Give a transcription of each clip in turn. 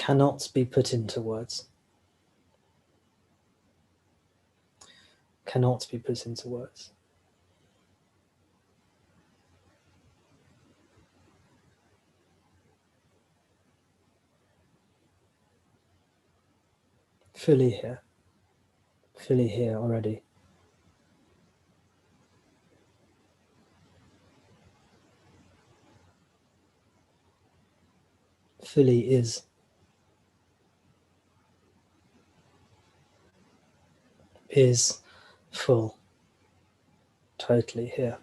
cannot be put into words. Cannot be put into words. Fully here already. Fully is full, totally here,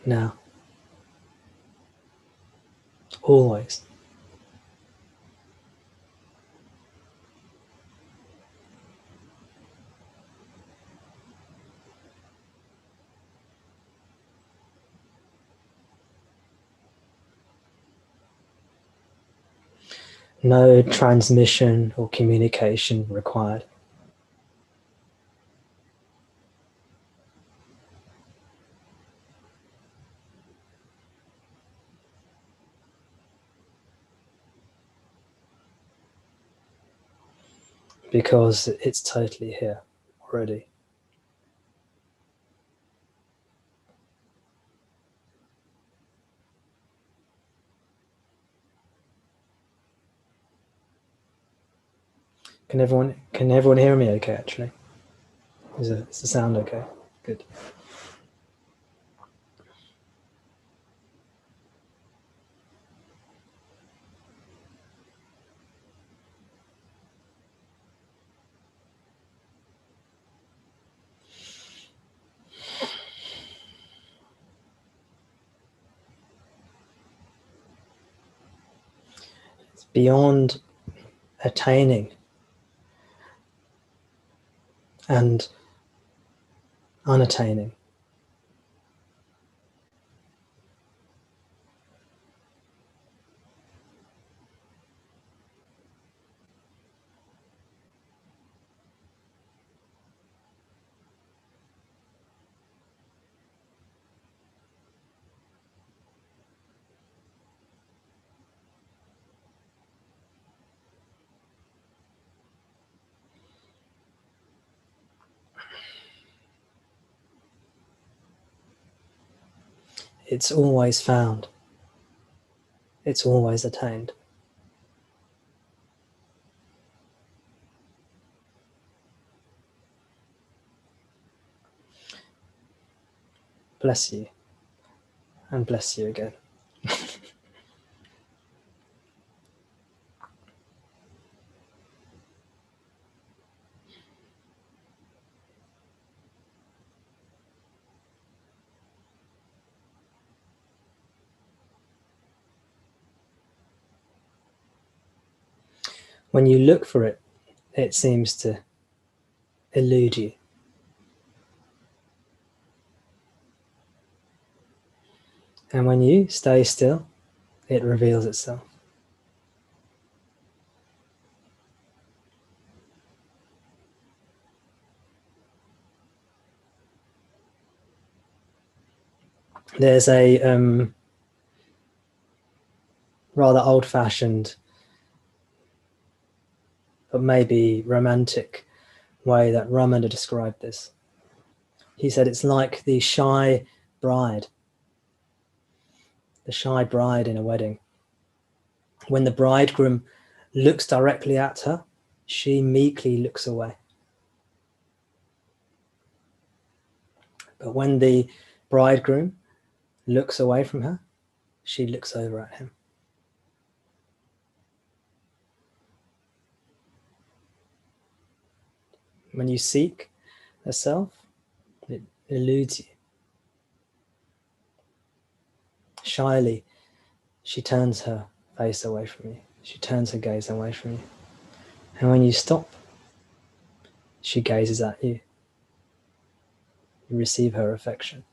now, always. No transmission or communication required. Because it's totally here already. Can everyone hear me okay, actually? Is the sound okay? Good. It's beyond attaining and unattaining. It's always found. It's always attained. Bless you. And bless you again. When you look for it, it seems to elude you. And when you stay still, it reveals itself. There's a rather old-fashioned, but maybe romantic way that Ramana described this. He said it's like the shy bride in a wedding. When the bridegroom looks directly at her, she meekly looks away. But when the bridegroom looks away from her, she looks over at him. When you seek a self, it eludes you. Shyly, she turns her face away from you. She turns her gaze away from you. And when you stop, she gazes at you. You receive her affection.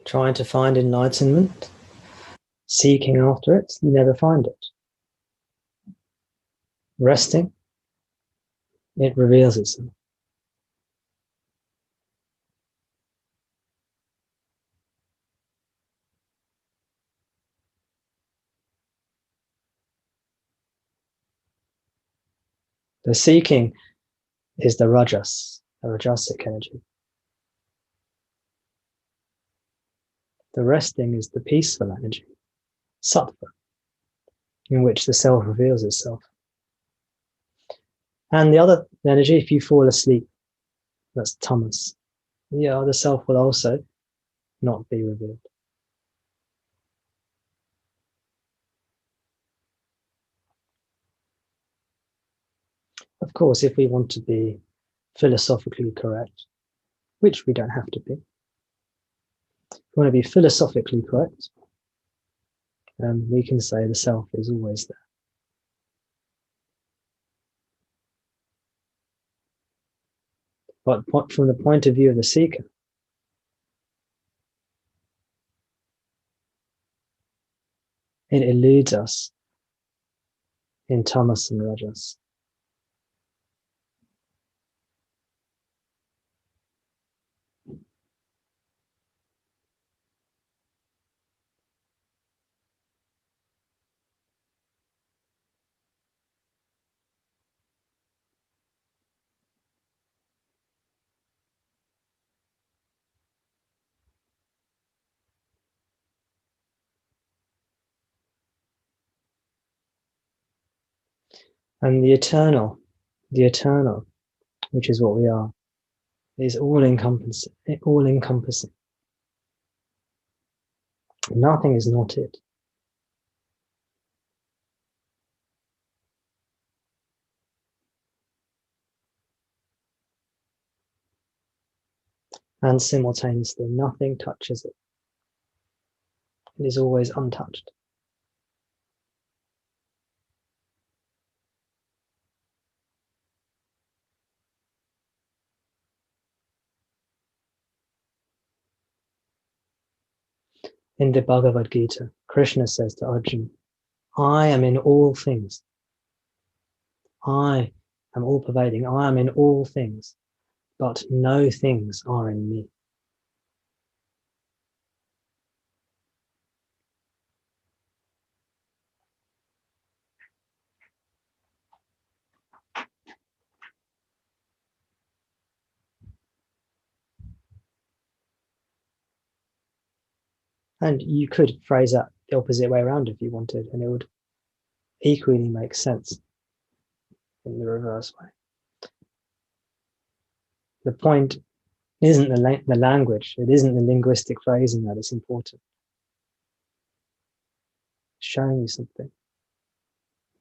trying to find enlightenment, seeking after it, you never find it. Resting, it reveals itself. The seeking is the rajas, the rajasic energy. The resting is the peaceful energy, sattva, in which the self reveals itself. And the other energy, if you fall asleep, that's tamas. Yeah, the self will also not be revealed. Of course, if we want to be philosophically correct, which we don't have to be, if we want to be philosophically correct, we can say the self is always there. But from the point of view of the seeker, it eludes us in tamas and rajas. And the eternal, which is what we are, is all-encompassing. All-encompassing. Nothing is not it. And simultaneously, nothing touches it. It is always untouched. In the Bhagavad Gita, Krishna says to Arjuna, I am in all things. I am all pervading. I am in all things, but no things are in me. And you could phrase that the opposite way around if you wanted, and it would equally make sense in the reverse way. The point isn't the language, it isn't the linguistic phrasing that is important. It's showing you something,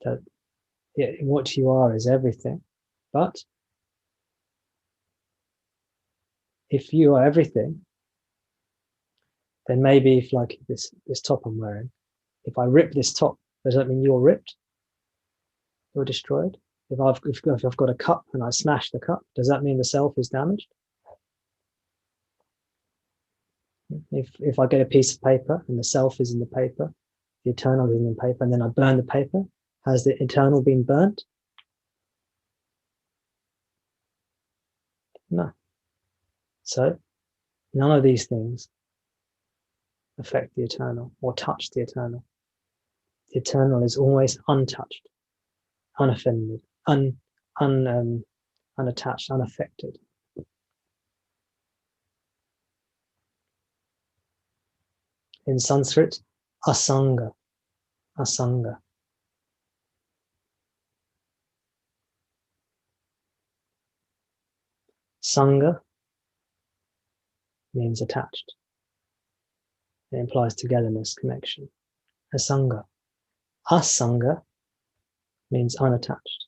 that what you are is everything. But if you are everything, then maybe if like this top I'm wearing, if I rip this top, does that mean you're ripped? You're destroyed? If I've got a cup and I smash the cup, does that mean the self is damaged? If I get a piece of paper and the self is in the paper, the eternal is in the paper, and then I burn the paper, has the eternal been burnt? No. So none of these things affect the eternal or touch the eternal. The eternal is always untouched, unoffended, unattached, unaffected. In Sanskrit, asanga, asanga. Sangha means attached. It implies togetherness, connection. Asanga. Asanga means unattached.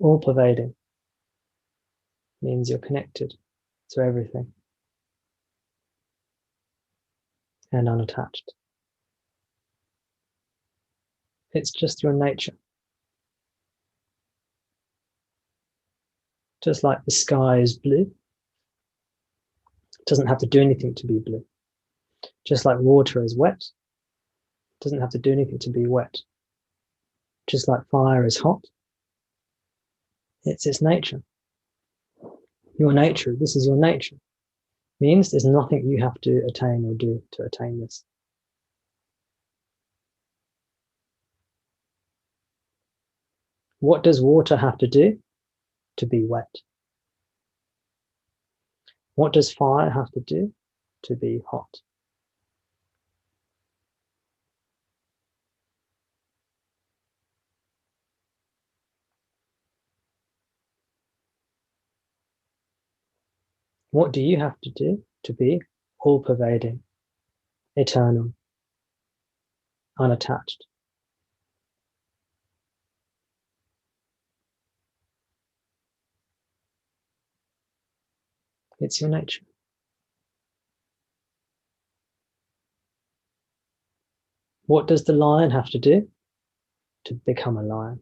All pervading means you're connected to everything. and unattached. It's just your nature. Just like the sky is blue, it doesn't have to do anything to be blue. Just like water is wet, it doesn't have to do anything to be wet. Just like fire is hot, it's its nature. Your nature, this is your nature. Means there's nothing you have to attain or do to attain this. What does water have to do to be wet? What does fire have to do to be hot? What do you have to do to be all-pervading, eternal, unattached? It's your nature. What does the lion have to do to become a lion?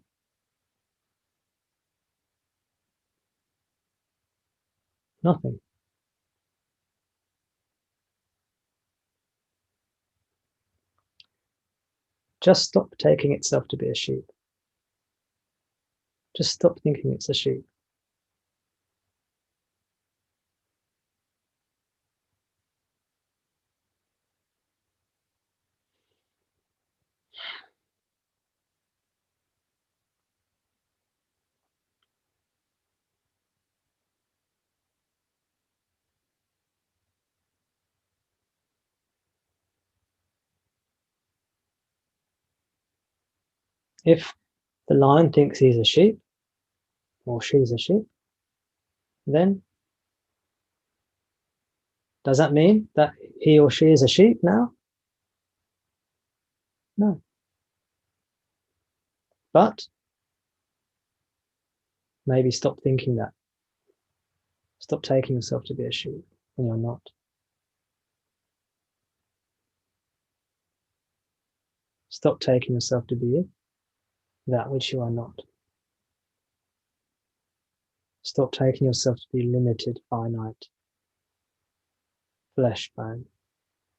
Nothing. Just stop taking itself to be a sheep. Just stop thinking it's a sheep. If the lion thinks he's a sheep, or she's a sheep, then does that mean that he or she is a sheep now? No. But maybe stop thinking that. Stop taking yourself to be a sheep when you're not. Stop taking yourself to be that which you are not. Stop taking yourself to be limited, finite, flesh, bone,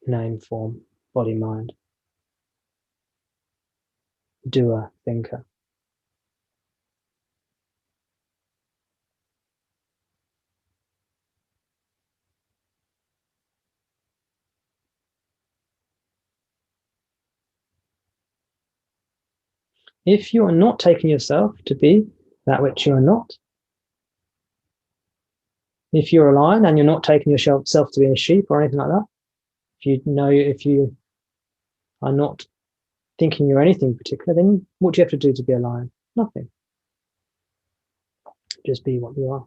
name, form, body, mind, doer, thinker. If you are not taking yourself to be that which you are not, if you're a lion and you're not taking yourself to be a sheep or anything like that, if you are not thinking you're anything particular, then what do you have to do to be a lion? Nothing. Just be what you are.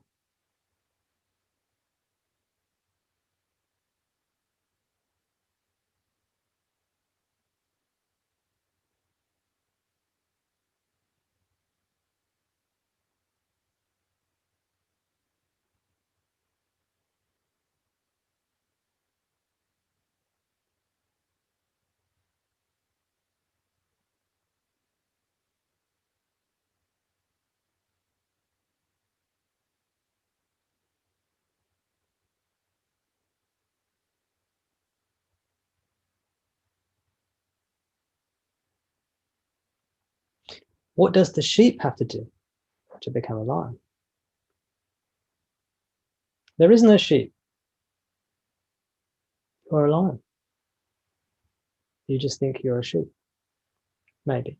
What does the sheep have to do to become a lion? There is no sheep or a lion. You just think you're a sheep. Maybe.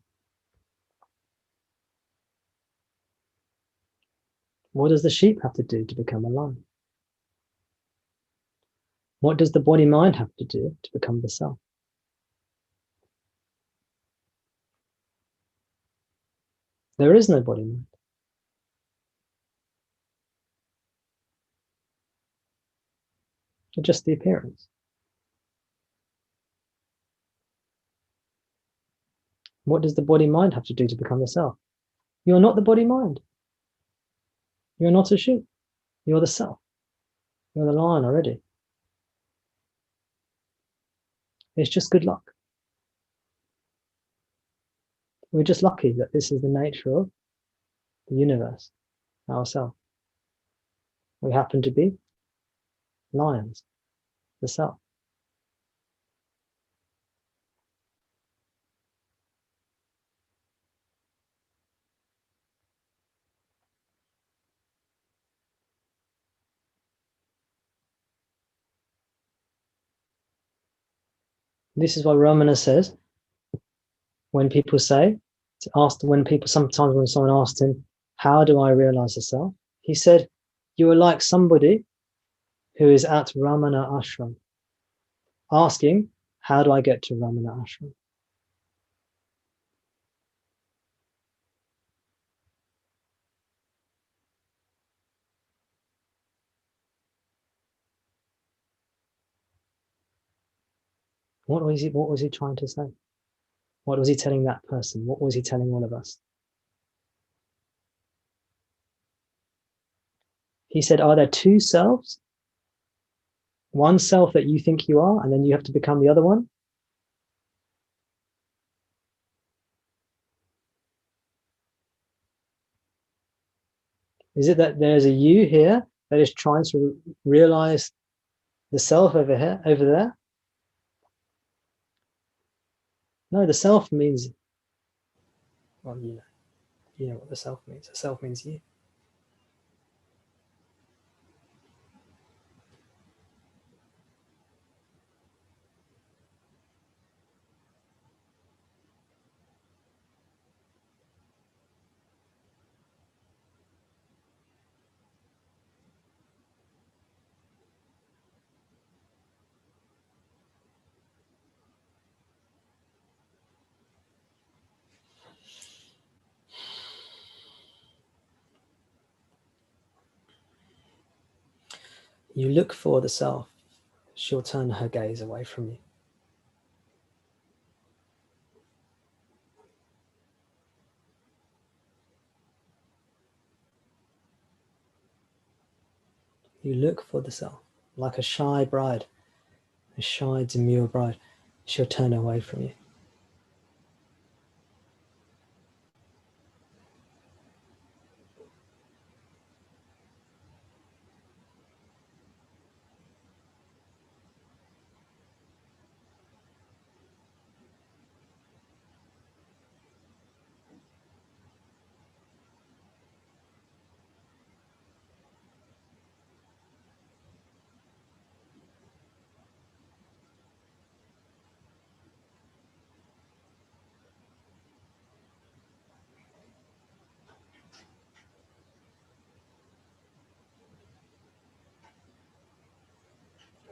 What does the sheep have to do to become a lion? What does the body-mind have to do to become the self? There is no body-mind. It's just the appearance. What does the body-mind have to do to become the self? You're not the body-mind. You're not a sheep. You're the self. You're the lion already. It's just good luck. We're just lucky that this is the nature of the universe, ourself. We happen to be lions, the self. This is why Ramana says, when people say, sometimes when someone asked him, how do I realize the self? He said, you are like somebody who is at Ramana Ashram, asking, how do I get to Ramana Ashram? What was he trying to say? What was he telling that person? What was he telling all of us? He said, are there two selves? One self that you think you are, and then you have to become the other one? Is it that there's a you here that is trying to realize the self over here, over there? No, the self means, well, you know what the self means. The self means you. You look for the self, she'll turn her gaze away from you. You look for the self, like a shy bride, a shy, demure bride. She'll turn away from you.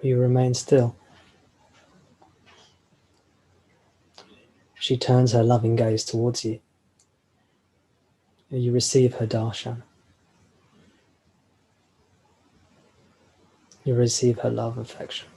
You remain still. She turns her loving gaze towards you. You receive her darshan. You receive her love, affection.